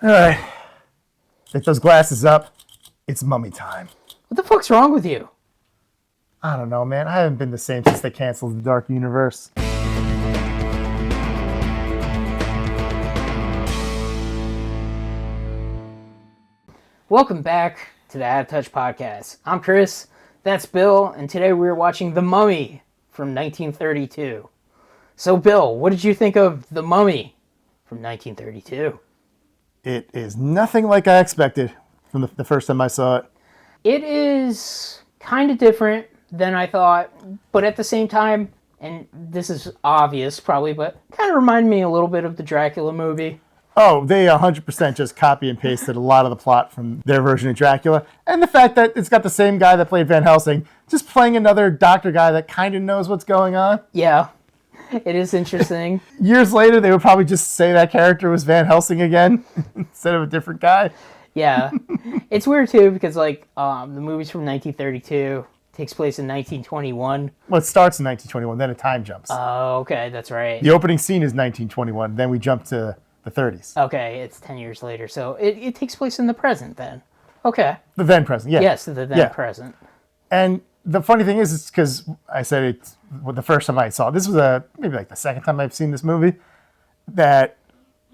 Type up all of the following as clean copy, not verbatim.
All right. Get those glasses up. It's mummy time. What the fuck's wrong with you? I don't know, man. I haven't been the same since they canceled the Dark Universe. Welcome back to the Out of Touch podcast. I'm Chris, that's Bill, and today we're watching The Mummy from 1932. So, Bill, what did you think of The Mummy from 1932? It is nothing like I expected from the first time I saw it. It is kind of different than I thought, but at the same time, and this is obvious probably, but kind of reminded me a little bit of the Dracula movie. Oh, they 100% just copy and pasted a lot of the plot from their version of Dracula. And the fact that it's got the same guy that played Van Helsing, just playing another doctor guy that kind of knows what's going on. Yeah, it is interesting. Years later, they would probably just say that character was Van Helsing again instead of a different guy. Yeah, it's weird too because the movie's from 1932, takes place in 1921. Well, it starts in 1921, then a time jumps. Oh, okay, that's right. The opening scene is 1921, then we jump to the 30s. Okay, it's 10 years later, so it takes place in the present then. Okay. The then present, yeah. Yes, the then present. And the funny thing is, it's because I said it the first time I saw it. This was maybe like the second time I've seen this movie, that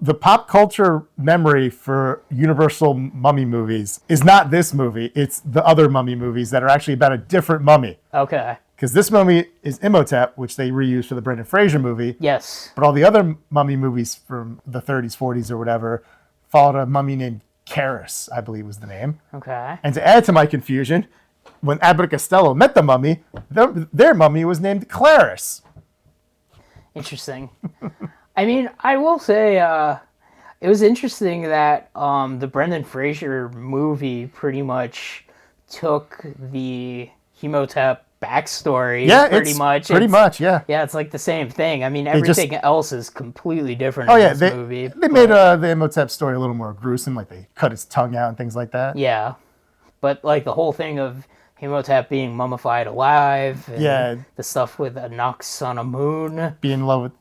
the pop culture memory for Universal mummy movies is not this movie. It's the other mummy movies that are actually about a different mummy. Okay. Because this mummy is Imhotep, which they reused for the Brendan Fraser movie. Yes. But all the other mummy movies from the 30s, 40s, or whatever followed a mummy named Karis, I believe was the name. Okay. And to add to my confusion, when Abbott and Costello met the mummy, their mummy was named Clarice. Interesting. I mean, I will say it was interesting that the Brendan Fraser movie pretty much took the Imhotep backstory. Yeah, pretty much. Yeah. Yeah, it's like the same thing. I mean, everything else is completely different in this movie. They made the Imhotep story a little more gruesome, like they cut his tongue out and things like that. Yeah, but like the whole thing of Imhotep being mummified alive. And the stuff with a Nox on a moon. Being in love with,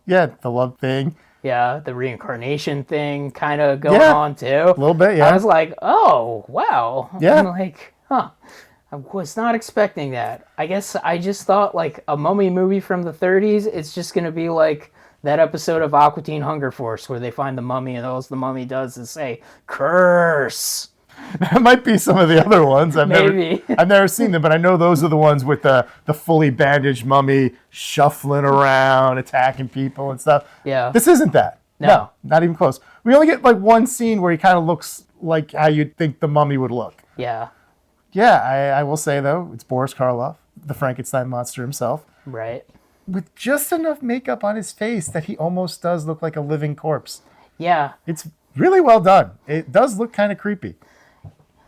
the love thing. Yeah, the reincarnation thing kind of going on too. A little bit, yeah. I was like, oh, wow. Yeah. I'm like, huh. I was not expecting that. I guess I just thought like a mummy movie from the 30s, it's just going to be like that episode of Aqua Teen Hunger Force where they find the mummy and all the mummy does is say, curse. That might be some of the other ones. I've never seen them, but I know those are the ones with the fully bandaged mummy shuffling around, attacking people and stuff. Yeah. This isn't that. No, not even close. We only get like one scene where he kind of looks like how you'd think the mummy would look. Yeah. Yeah, I will say, though, it's Boris Karloff, the Frankenstein monster himself. Right. With just enough makeup on his face that he almost does look like a living corpse. Yeah. It's really well done. It does look kind of creepy.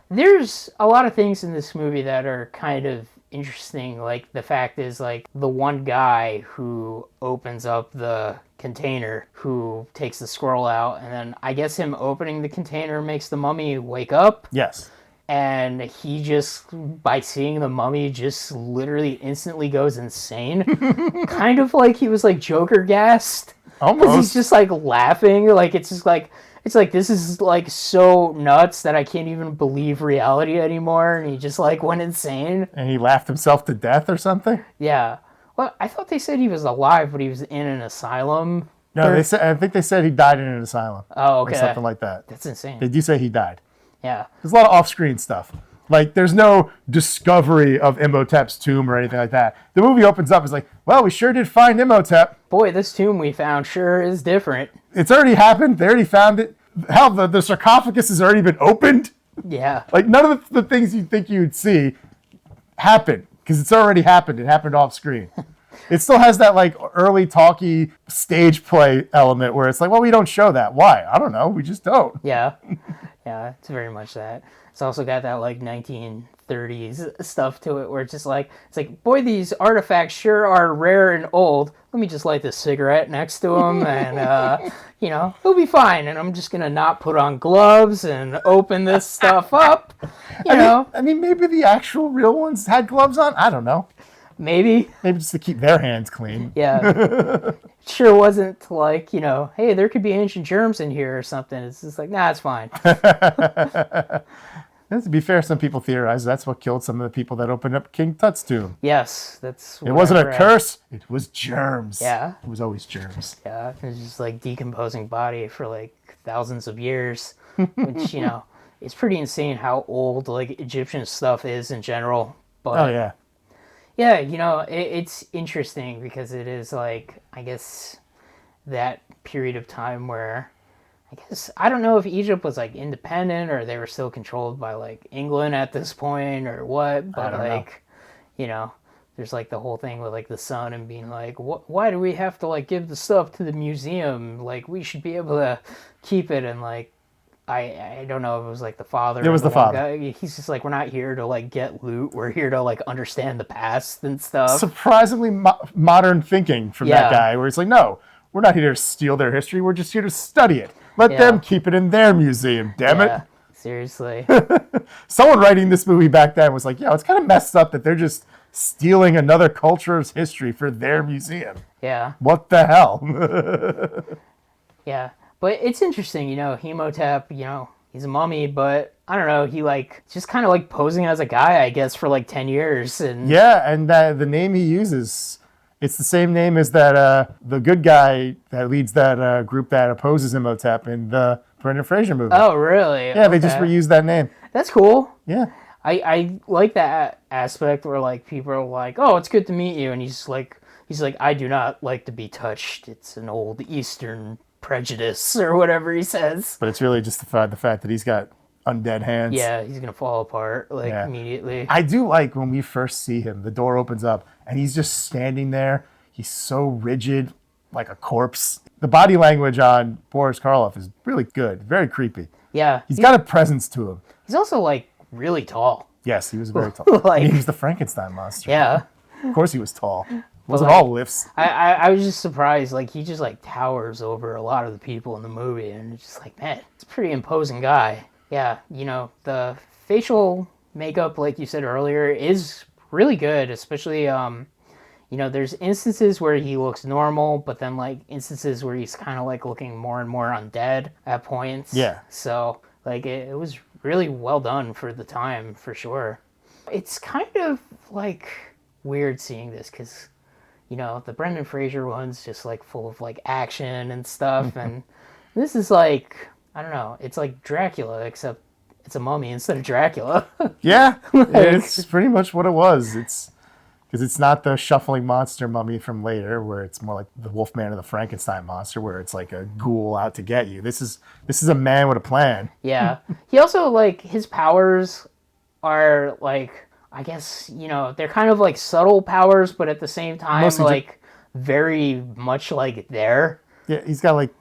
There's a lot of things in this movie that are kind of interesting. Like, the fact is, like, the one guy who opens up the container, who takes the scroll out, and then I guess him opening the container makes the mummy wake up. Yes. And he just, by seeing the mummy, just literally instantly goes insane. Kind of like he was like Joker gassed. Almost. He's just like laughing. Like it's just like, this is like so nuts that I can't even believe reality anymore. And he just like went insane. And he laughed himself to death or something? Yeah. Well, I thought they said he was alive, but he was in an asylum. No, I think they said he died in an asylum. Oh, okay. Or something like that. That's insane. They do say he died. Yeah. There's a lot of off-screen stuff. Like, there's no discovery of Imhotep's tomb or anything like that. The movie opens up, it's like, well, we sure did find Imhotep. Boy, this tomb we found sure is different. It's already happened. They already found it. Hell, the sarcophagus has already been opened. Yeah. Like, none of the things you think you'd see happen, because it's already happened. It happened off-screen. It still has that, like, early talky stage play element where it's like, well, we don't show that. Why? I don't know. We just don't. Yeah. Yeah, it's very much that. It's also got that like 1930s stuff to it where it's like, boy, these artifacts sure are rare and old. Let me just light this cigarette next to them and, it'll be fine. And I'm just going to not put on gloves and open this stuff up, I mean, maybe the actual real ones had gloves on. I don't know. Maybe. Maybe just to keep their hands clean. Yeah. Sure wasn't like, hey, there could be ancient germs in here or something. It's just like, nah, it's fine. And to be fair, some people theorize that's what killed some of the people that opened up King Tut's tomb. Yes, that's what It wasn't I a read. curse, it was germs. Yeah. It was always germs. Yeah, it was just like decomposing body for like thousands of years, which, it's pretty insane how old like Egyptian stuff is in general. But Oh, yeah. yeah, it's interesting because it is like, I guess, that period of time where I don't know if Egypt was like independent or they were still controlled by like England at this point or what, but don't know. like, there's like the whole thing with like the sun and being like, why do we have to like give the stuff to the museum? Like we should be able to keep it. And like, I don't know if it was like the father. It was or the one father. guy. He's just like, we're not here to like get loot. We're here to like understand the past and stuff. Surprisingly modern thinking from Yeah. that guy, where it's like, no, we're not here to steal their history. We're just here to study it. Let Yeah. them keep it in their museum, damn Yeah, it. seriously. Someone writing this movie back then was like, yeah, it's kind of messed up that they're just stealing another culture's history for their museum. Yeah. What the hell? Yeah, but it's interesting, Imhotep, he's a mummy, but I don't know, he like just kind of like posing as a guy, I guess, for like 10 years. And Yeah, and the name he uses, it's the same name as that the good guy that leads that group that opposes Imhotep in the Brendan Fraser movie. Oh, really? Yeah, they just reused that name. That's cool. Yeah. I like that aspect where like people are like, oh, it's good to meet you, and he's like, I do not like to be touched. It's an old Eastern prejudice or whatever he says. But it's really justified the fact that he's got undead hands. Yeah, he's gonna fall apart like Yeah. immediately. I do like when we first see him, the door opens up and he's just standing there. He's so rigid, like a corpse. The body language on Boris Karloff is really good, very creepy. Yeah, He's got a presence to him. he's also like really tall. Yes, he was very tall. Like- he was the Frankenstein monster. Yeah. Of course he was tall. Wasn't like- all lifts. I was just surprised, like he just like towers over a lot of the people in the movie, and it's just like, man, it's a pretty imposing guy. Yeah, the facial makeup, like you said earlier, is really good, especially there's instances where he looks normal, but then like instances where he's kind of like looking more and more undead at points. Yeah. So like it was really well done for the time, for sure. It's kind of like weird seeing this because the Brendan Fraser one's just like full of like action and stuff, and this is like, I don't know, it's like Dracula except it's a mummy instead of Dracula. Yeah, it's pretty much what it was. It's because it's not the shuffling monster mummy from later, where it's more like the Wolfman or the Frankenstein monster, where it's like a ghoul out to get you. This is a man with a plan. Yeah. He also, like, his powers are like, I guess, they're kind of like subtle powers, but at the same time, Mostly like very much like there. Yeah, he's got like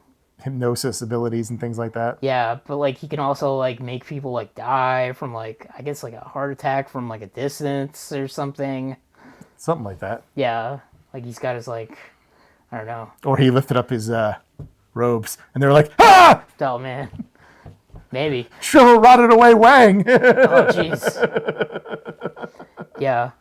hypnosis abilities and things like that. Yeah, but like he can also like make people like die from like, I guess, like a heart attack from like a distance or something. Something like that. Yeah, like he's got his like, I don't know. Or he lifted up his robes and they were like, ah! Oh man, maybe. Shrivel rotted away Wang! Oh jeez. Yeah,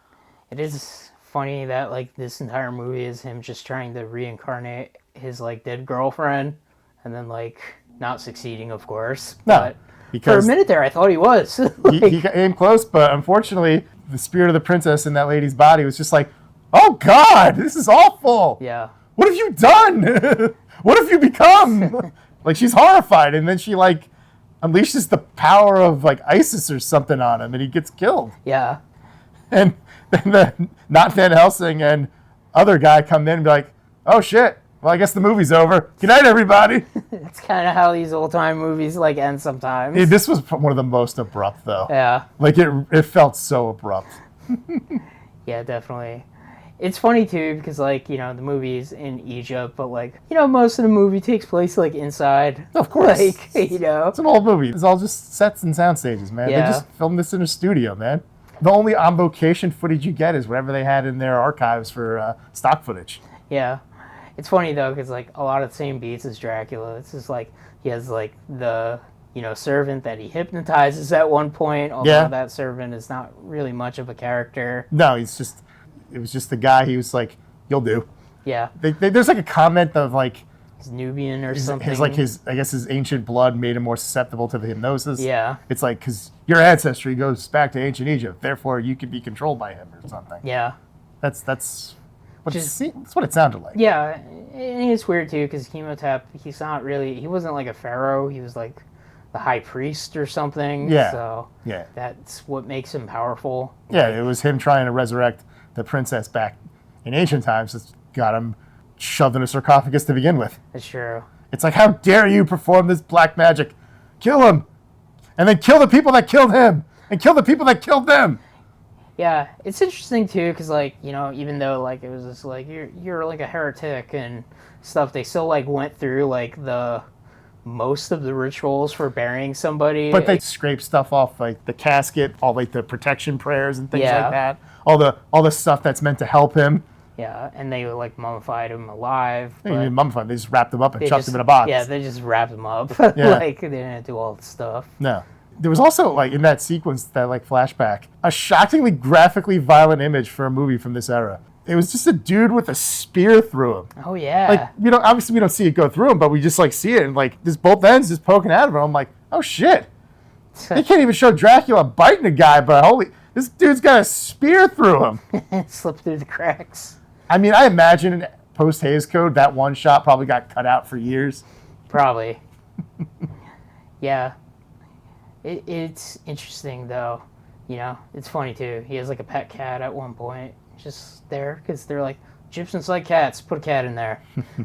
it is funny that like this entire movie is him just trying to reincarnate his like dead girlfriend, and then like not succeeding, of course. No, But for a because minute there, I thought he was. he came close, but unfortunately, the spirit of the princess in that lady's body was just like, oh God, this is awful! Yeah. What have you done? What have you become? Like, she's horrified, and then she like unleashes the power of like ISIS or something on him, and he gets killed. Yeah. And then the not Van Helsing and other guy come in and be like, oh shit, well, I guess the movie's over. Good night, everybody. That's kind of how these old time movies like end sometimes. This was one of the most abrupt, though. Yeah. Like, it felt so abrupt. Yeah, definitely. It's funny too because like, the movie's in Egypt, but like, most of the movie takes place like inside. Of course. Like, It's an old movie. It's all just sets and sound stages, man. Yeah. They just filmed this in a studio, man. The only on-location footage you get is whatever they had in their archives for stock footage. Yeah. It's funny though because like a lot of the same beats as Dracula. It's just like he has like the servant that he hypnotizes at one point, although Yeah. that servant is not really much of a character. No, he's just it was just the guy. He was like, "You'll do." Yeah. There's like a comment of like He's Nubian or something. I guess his ancient blood made him more susceptible to the hypnosis. Yeah. It's like because your ancestry goes back to ancient Egypt, therefore you could be controlled by him or something. Yeah. That's what that's what it sounded like. Yeah, and it's weird too because Imhotep, he wasn't like a pharaoh. He was like the high priest or something. Yeah. So Yeah. that's what makes him powerful. Yeah, it was him trying to resurrect the princess back in ancient times that got him shoved in a sarcophagus to begin with. That's true. It's like, how dare you perform this black magic? Kill him! And then kill the people that killed him! And kill the people that killed them! Yeah, it's interesting too because like, you know, even though like it was just like you're like a heretic and stuff, they still like went through like the most of the rituals for burying somebody. But they scrape stuff off like the casket, all like the protection prayers and things Yeah. like that. All the stuff that's meant to help him. Yeah, and they like mummified him alive. They but didn't mummify him, they just wrapped him up and they chucked just- him in a box. Yeah, they just wrapped him up. Yeah. Like they didn't do all the stuff. No. There was also like in that sequence, that like flashback, a shockingly graphically violent image for a movie from this era. It was just a dude with a spear through him. Oh yeah. Like, obviously we don't see it go through him, but we just like see it and like just both ends just poking out of him. I'm like, oh shit. They can't even show Dracula biting a guy, but this dude's got a spear through him. Slip through the cracks. I mean, I imagine in post-Hays Code, that one shot probably got cut out for years. Probably. Yeah. It's interesting though. You know, it's funny too. He has like a pet cat at one point, just there because they're like Egyptians like cats. Put a cat in there.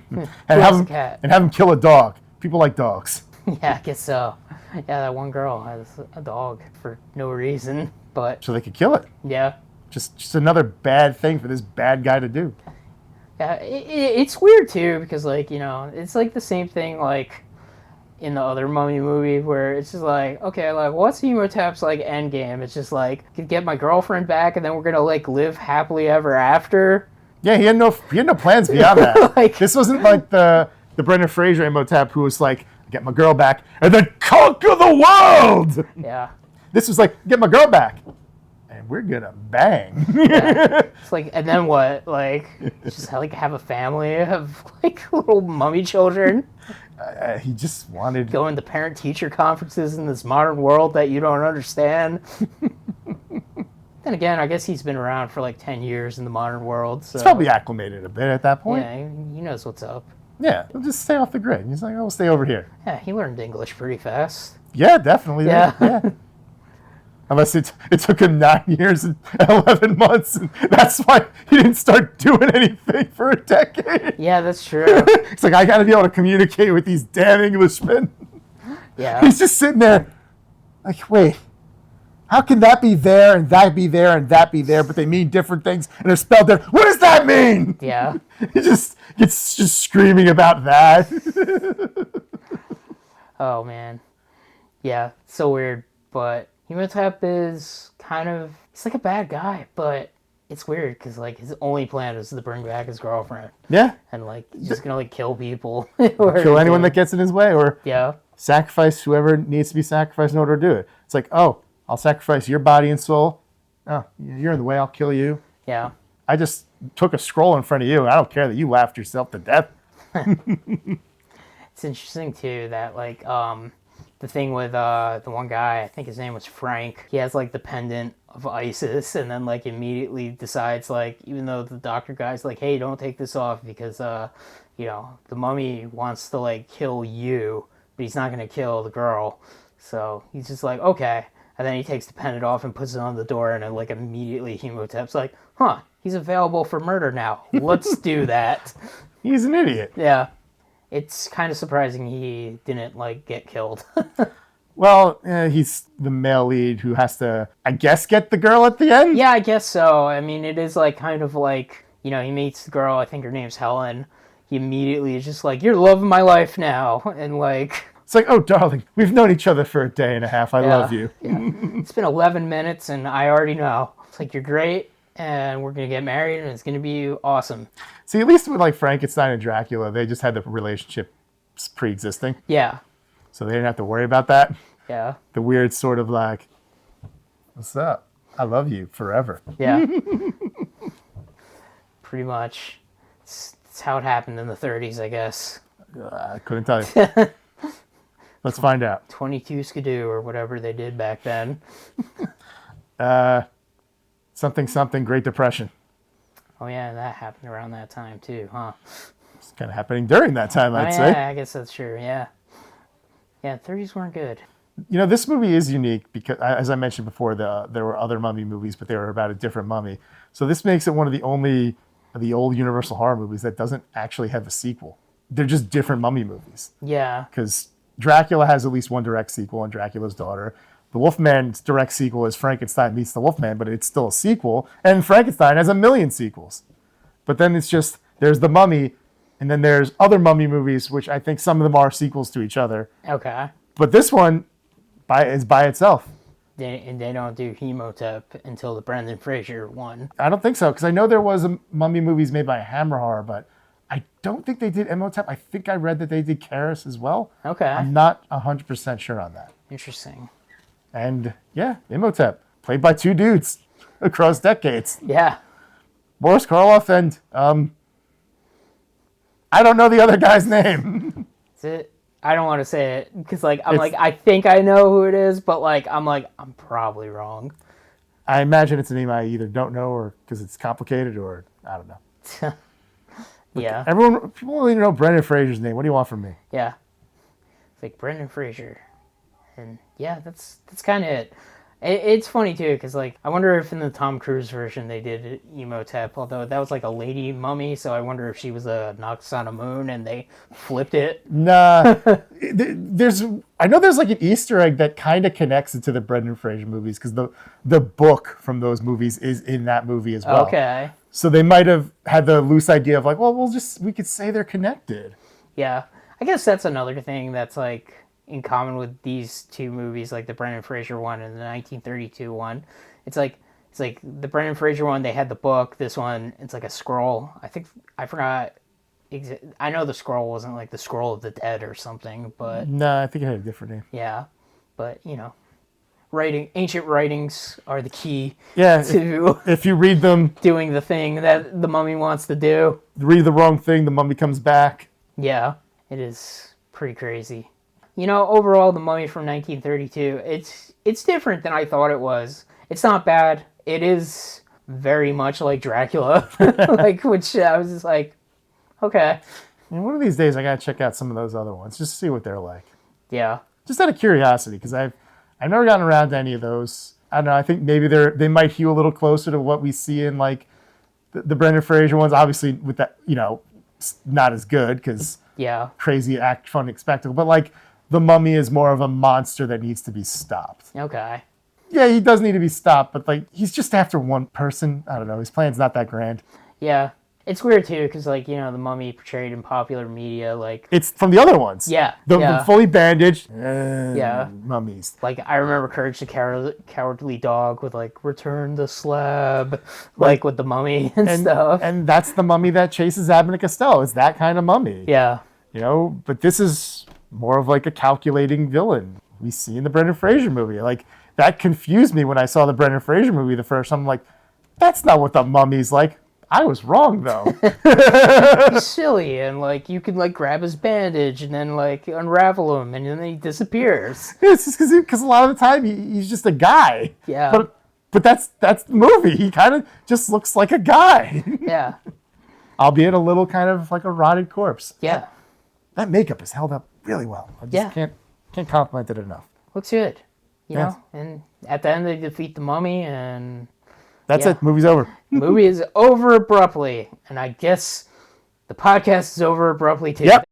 and have him kill a dog. People like dogs. Yeah, I guess so. Yeah, that one girl has a dog for no reason, but So they could kill it. yeah. Just another bad thing for this bad guy to do. Yeah, it's weird too because like, you know, it's like the same thing like in the other Mummy movie where it's just like, okay, like what's Imhotep's like end game? It's just like get my girlfriend back and then we're gonna like live happily ever after. Yeah, he had no plans beyond that. Like- this wasn't like the Brendan Fraser Imhotep who was like, get my girl back and then conquer the world. Yeah. This was like, get my girl back and we're gonna bang. Yeah. It's like, and then what? Like, just like have a family of like little mummy children He just wanted. going to parent-teacher conferences in this modern world that you don't understand. Then again, I guess he's been around for like 10 years in the modern world. So He's probably acclimated a bit at that point. yeah, he knows what's up. Yeah, he'll just stay off the grid. He's like, oh, we'll stay over here. Yeah, he learned English pretty fast. Yeah, definitely. Yeah. Yeah. Unless it took him 9 years and 11 months, and that's why he didn't start doing anything for a decade. Yeah, that's true. It's like, I got to be able to communicate with these damn Englishmen. Yeah. He's just sitting there, like, wait, how can that be there and that be there and that be there, but they mean different things and they're spelled different? What does that mean? Yeah. He just gets just screaming about that. Oh, man. Yeah, so weird. But Imhotep is kind of, he's like a bad guy, but it's weird because like his only plan is to bring back his girlfriend. Yeah. And like he's just gonna like kill people. Kill anyone that gets in his way or Yeah. sacrifice whoever needs to be sacrificed in order to do it. It's like, oh, I'll sacrifice your body and soul. Oh, you're in the way, I'll kill you. Yeah. I just took a scroll in front of you. I don't care that you laughed yourself to death. It's interesting too that like the thing with the one guy, I think his name was Frank, he has like the pendant of Isis and then like immediately decides like, even though the doctor guy's like, hey, don't take this off because you know, the mummy wants to like kill you, but he's not gonna kill the girl. So he's just like, okay. And then he takes the pendant off and puts it on the door and then like immediately Imhotep's like, huh, he's available for murder now. Let's do that. He's an idiot. Yeah. It's kind of surprising he didn't like get killed. Well, he's the male lead who has to, I guess, get the girl at the end. Yeah, I guess so. I mean, it is like kind of like, you know, he meets the girl, I think her name's Helen. He immediately is just like, you're the love of my life now. And like... It's like, oh, darling, we've known each other for a day and a half. I love you. Yeah. It's been 11 minutes and I already know. It's like, you're great and we're going to get married and it's going to be awesome. See, at least with like Frankenstein and Dracula, they just had the relationship pre-existing. Yeah. So they didn't have to worry about that. Yeah. The weird sort of like, what's up? I love you forever. Yeah. pretty much. It's how it happened in the 30s, I guess. I couldn't tell you. Let's find out. 22 Skidoo or whatever they did back then. Something Great Depression. Oh yeah, that happened around that time too, huh? It's kind of happening during that time, I'd say. Yeah, I guess that's true. Yeah, 30s weren't good. You know, this movie is unique because, as I mentioned before, there were other mummy movies, but they were about a different mummy. So this makes it one of the only of the old Universal horror movies that doesn't actually have a sequel. They're just different mummy movies. Yeah. Because Dracula has at least one direct sequel, and Dracula's Daughter. The Wolfman's direct sequel is Frankenstein meets the Wolfman, but it's still a sequel. And Frankenstein has a million sequels. But then it's just, there's The Mummy, and then there's other mummy movies, which I think some of them are sequels to each other. Okay. But this one is by itself. And they don't do Imhotep until the Brendan Fraser one. I don't think so, because I know there was a mummy movies made by Hammer Horror, but I don't think they did Imhotep. I think I read that they did Karis as well. Okay. I'm not 100% sure on that. Interesting. And yeah, Imhotep, played by two dudes across decades. Yeah. Boris Karloff and I don't know the other guy's name. Is it? I don't want to say it because I think I know who it is, but I'm probably wrong. I imagine it's a name I either don't know or because it's complicated or I don't know. Yeah. People only know Brendan Fraser's name. What do you want from me? Yeah. It's like Brendan Fraser. And yeah, that's kind of it. It's funny too, because I wonder if in the Tom Cruise version they did Imhotep, although that was like a lady mummy, so I wonder if she was a Nox on a moon and they flipped it. Nah, I know there's like an Easter egg that kind of connects it to the Brendan Fraser movies because the book from those movies is in that movie as well. Okay. So they might have had the loose idea of we could say they're connected. Yeah, I guess that's another thing that's in common with these two movies, like the Brendan Fraser one and the 1932 one. It's like the Brendan Fraser one, they had the book. This one, it's like a scroll. I forgot. I know the scroll wasn't like the Scroll of the Dead or something, but No, I think it had a different name. yeah. But ancient writings are the key. Yeah, to if you read them, doing the thing that the mummy wants to do. Read the wrong thing, the mummy comes back. Yeah, it is pretty crazy. Overall, The Mummy from 1932, it's different than I thought it was. It's not bad. It is very much like Dracula, which I was just like, okay. And one of these days, I gotta check out some of those other ones just to see what they're like. Yeah. Just out of curiosity, because I've never gotten around to any of those. I don't know. I think maybe they might hew a little closer to what we see in the Brendan Fraser ones. Obviously, with that, not as good because crazy act fun spectacle, but The Mummy is more of a monster that needs to be stopped. Okay. Yeah, he does need to be stopped, but he's just after one person. I don't know. His plan's not that grand. Yeah. It's weird too, because The Mummy portrayed in popular media, it's from the other ones. Yeah. The fully bandaged mummies. I remember Courage the Cowardly Dog with Return the Slab, with the mummy and stuff. And that's the mummy that chases Abbott and Costello. It's that kind of mummy. Yeah. But this is more of a calculating villain we see in the Brendan Fraser movie. That confused me when I saw the Brendan Fraser movie the first time. I'm like, that's not what the mummy's like. I was wrong though. He's silly and you can grab his bandage and then unravel him and then he disappears. It's just because a lot of the time he's just a guy. Yeah. But that's the movie. He kind of just looks like a guy. Yeah. Albeit a little kind of like a rotted corpse. Yeah. That makeup is held up really well. I just can't compliment it enough. Looks good. You know? And at the end they defeat the mummy and that's it. Movie's over. Movie is over abruptly. And I guess the podcast is over abruptly too. Yep.